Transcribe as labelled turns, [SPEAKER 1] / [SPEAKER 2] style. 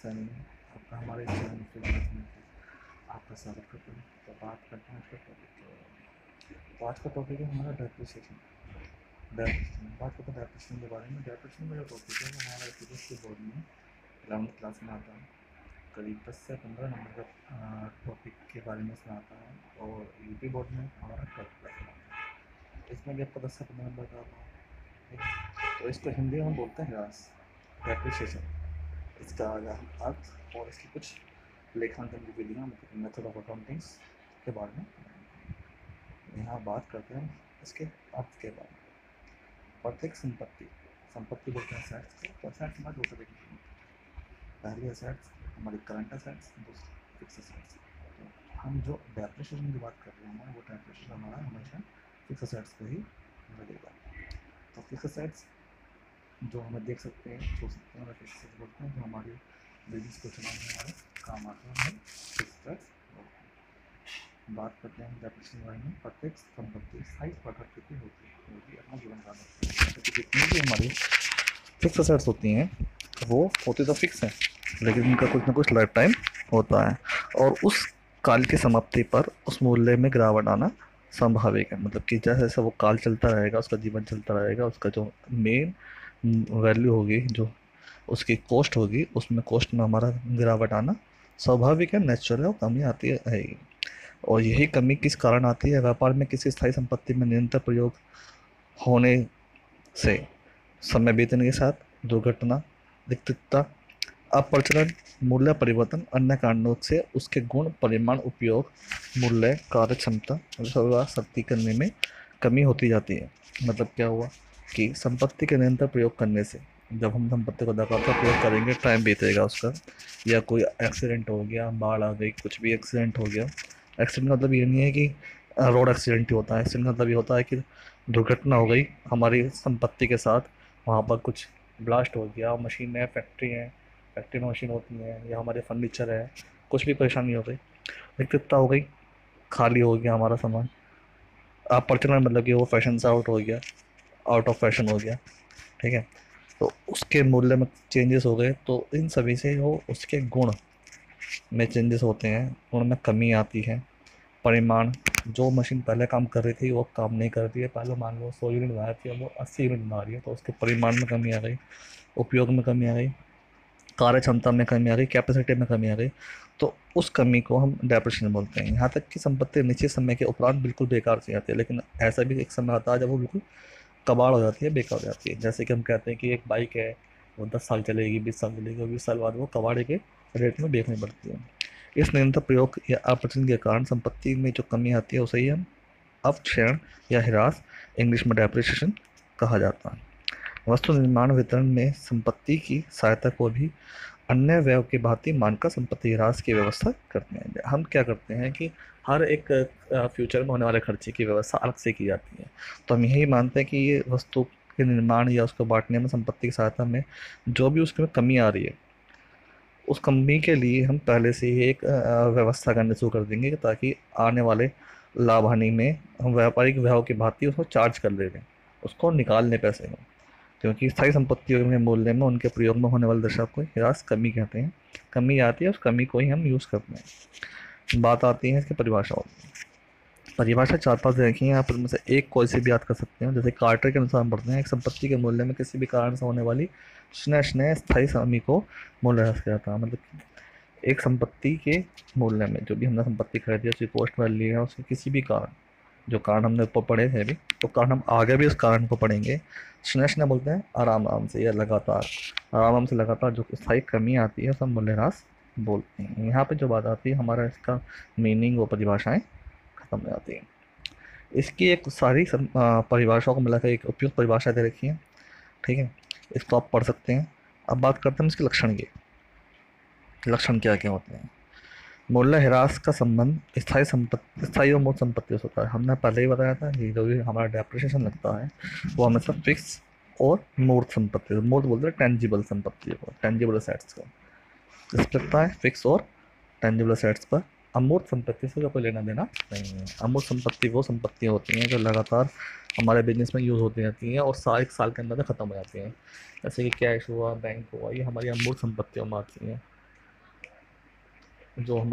[SPEAKER 1] सैनी आपका हमारे channel film में आपका स्वागत करते हैं। तो बात करते हैं आज का टॉपिक। तो आज का टॉपिक है हमारा डेप्रिसिएशन। बात करते हैं डेप्रिसिएशन के बारे में। डेप्रिसिएशन का जो टॉपिक है वो हमारा यूपीएससी बोर्ड में 11th क्लास में आता है। करीब 10 से 15 नंबर का टॉपिक के बारे में इसमें आता है और यूपी बोर्ड में हमारा 12th क्लास में आता है। इसमें भी आपका 10 से 15 नंबर का आता है। तो इसको हिंदी में हम बोलते हैं ह्रास, डेप्रिसिएशन इसका अर्थ और इसकी कुछ लेखांकन की विधियाँ मतलब मेथड ऑफ अकाउंटिंग्स के बारे में यहाँ बात करते हैं इसके अर्थ के बारे में। प्रत्येक संपत्ति बोलते हैं असेट्स को। तो असेट्स हमारे दो तरीके की होती है। पहली असेट्स हमारी करंट असेट्स, दूसरी फिक्स असेट्स। तो हम जो डेप्रिसिएशन की बात कर रहे हैं वो डेप्रिसिएशन हमारा हमेशा फिक्स असेट्स पे ही लगेगा। तो फिक्स असेट्स जो हमें देख सकते हैं, छू सकते हैं, फिक्स असेट्स बोलते हैं। जो हमारी बिजनेस को चलाने में हमारे काम आते हैं, हम फिक्स असेट्स बोलते हैं। बात करते हैं डेप्रिसिएशन के बारे में। प्रत्येक संपत्ति स्थायी प्रकृति की होती है, जो कि अपना जीवन काल रखती है। तो जितनी भी हमारी फिक्स असेट्स होती हैं वो होती तो फिक्स हैं, लेकिन उनका कुछ ना कुछ लाइफ टाइम होता है और उस काल की समाप्ति पर उस मूल्य में गिरावट आना स्वाभाविक है। मतलब कि जैसे जैसे वो काल चलता रहेगा, उसका जीवन चलता रहेगा, उसका जो मेन वैल्यू होगी, जो उसकी कॉस्ट होगी, उसमें कॉस्ट में हमारा गिरावट आना स्वाभाविक है, नेचुरल है और कमी आती है। और यही कमी किस कारण आती है? व्यापार में किसी स्थायी संपत्ति में निरंतर प्रयोग होने से समय बीतने के साथ दुर्घटना, रिक्तता, अप्रचलन, मूल्य परिवर्तन, अन्य कारणों से उसके गुण, परिमाण, उपयोग, मूल्य, कार्य क्षमता, शक्ति करने में कमी होती जाती है। मतलब क्या हुआ कि संपत्ति के निरंतर प्रयोग करने से, जब हम संपत्ति को लगातार प्रयोग करेंगे, टाइम बीतेगा उसका, या कोई एक्सीडेंट हो गया, बाढ़ आ गई, कुछ भी एक्सीडेंट हो गया। एक्सीडेंट का मतलब ये नहीं है कि रोड एक्सीडेंट ही होता है। एक्सीडेंट का मतलब ये होता है कि दुर्घटना हो गई हमारी संपत्ति के साथ, वहाँ पर कुछ ब्लास्ट हो गया, मशीन है, फैक्ट्री है, फैक्ट्री में मशीन होती है, या हमारे फर्नीचर है, कुछ भी परेशानी हो गई, रिक्तता हो गई, खाली हो गया हमारा सामान। आप पर्चनल मतलब कि वो फैशन से आउट हो गया, आउट ऑफ फैशन हो गया, ठीक है। तो उसके मूल्य में चेंजेस हो गए, तो इन सभी से वो उसके गुण में चेंजेस होते हैं, गुण में कमी आती है। परिमाण, जो मशीन पहले काम कर रही थी वो काम नहीं कर रही है। पहले मान लो 100 यूनिट बना रही थी, अब वो 80 यूनिट बना रही है, तो उसके परिमाण में कमी आ गई, उपयोग में कमी आ गई, कार्य क्षमता में कमी आ गई, कैपेसिटी में कमी आ गई। तो उस कमी को हम डेप्रिसिएशन बोलते हैं। यहाँ तक कि संपत्ति निश्चित समय के उपरांत बिल्कुल बेकार से जाती है, लेकिन ऐसा भी एक समय आता है जब वो बिल्कुल कबाड़ हो जाती है, बेकार हो जाती है। जैसे कि हम कहते हैं कि एक बाइक है, वो 10 साल चलेगी, 20 साल चलेगी, और 20 साल बाद वो कबाड़े के रेट में बेचनी पड़ती है। इस निरंतर प्रयोग या अप्रचलन के कारण संपत्ति में जो कमी आती है उसे ही हम अपक्षयण या ह्रास, इंग्लिश में डेप्रिसिएशन कहा जाता है। वस्तु निर्माण वितरण में संपत्ति की सहायता को भी अन्य व्यय की भांति मानकर संपत्ति ह्रास की व्यवस्था करते हैं। हम क्या करते हैं कि हर एक फ्यूचर में होने वाले खर्चे की व्यवस्था अलग से की जाती है। तो हम यही मानते हैं कि ये वस्तु के निर्माण या उसको बांटने में, संपत्ति की सहायता में जो भी उसमें कमी आ रही है, उस कमी के लिए हम पहले से ही एक व्यवस्था करने शुरू कर देंगे, ताकि आने वाले लाभ हानि में हम व्यापारिक व्यय की भांति उसको चार्ज कर ले रहे हैं, उसको निकाल लें पैसे में। क्योंकि स्थायी संपत्तियों के मूल्य में उनके प्रयोग में होने वाले दशा को ह्रास, कमी कहते हैं। कमी आती है, उस कमी को ही हम यूज़ करते हैं। बात आती है इसकी परिभाषाओं की। परिभाषा 4-5 देखी हैं, आप उनमें से एक कोई से भी याद कर सकते हो। जैसे कार्टर के अनुसार हम पढ़ते हैं, एक संपत्ति के मूल्य में किसी भी कारण से होने वाली क्षय स्थायी कमी को मूल्य ह्रास किया जाता है। मतलब एक संपत्ति के मूल्य में जो भी हमने संपत्ति खरीदी है, उसकी कॉस्ट वैल्यू है, उसके किसी भी कारण, जो कारण हमने ऊपर पढ़े थे अभी, तो कारण हम आगे भी उस कारण को पढ़ेंगे। क्षय बोलते हैं आराम आराम से या लगातार, आराम से लगातार जो स्थायी कमी आती है सब मूल्यह्रास बोलते हैं। यहाँ पे जो बात आती है, हमारा इसका मीनिंग, वो परिभाषाएं खत्म हो जाती हैं। इसकी एक सारी परिभाषाओं को मिलाकर एक उपयुक्त परिभाषा दे रखी है, ठीक है। इसको आप पढ़ सकते हैं। अब बात करते हैं इसके लक्षण की। लक्षण क्या क्या होते हैं? मूल्य ह्रास का संबंध स्थायी संपत्ति, स्थायी और मूर्त संपत्ति से होता है। हमने पहले ही बताया था कि जो भी हमारा डेप्रिसिएशन लगता है वो हमेशा फिक्स और मूर्त संपत्ति, मूर्त बोलते हैं टेंजिबल संपत्ति को, टेंजिबल असेट्स को इस लगता है, फिक्स और टेंजिबल असेट्स पर। अमूर्त संपत्ति से कोई लेना देना नहीं है। अमूर्त संपत्ति वो संपत्तियाँ होती हैं जो लगातार हमारे बिजनेस में यूज़ होती रहती हैं और एक साल के अंदर ख़त्म हो जाती हैं। जैसे कि कैश हुआ, बैंक हुआ, ये हमारी अमूर्त संपत्तियों में आती हैं। जो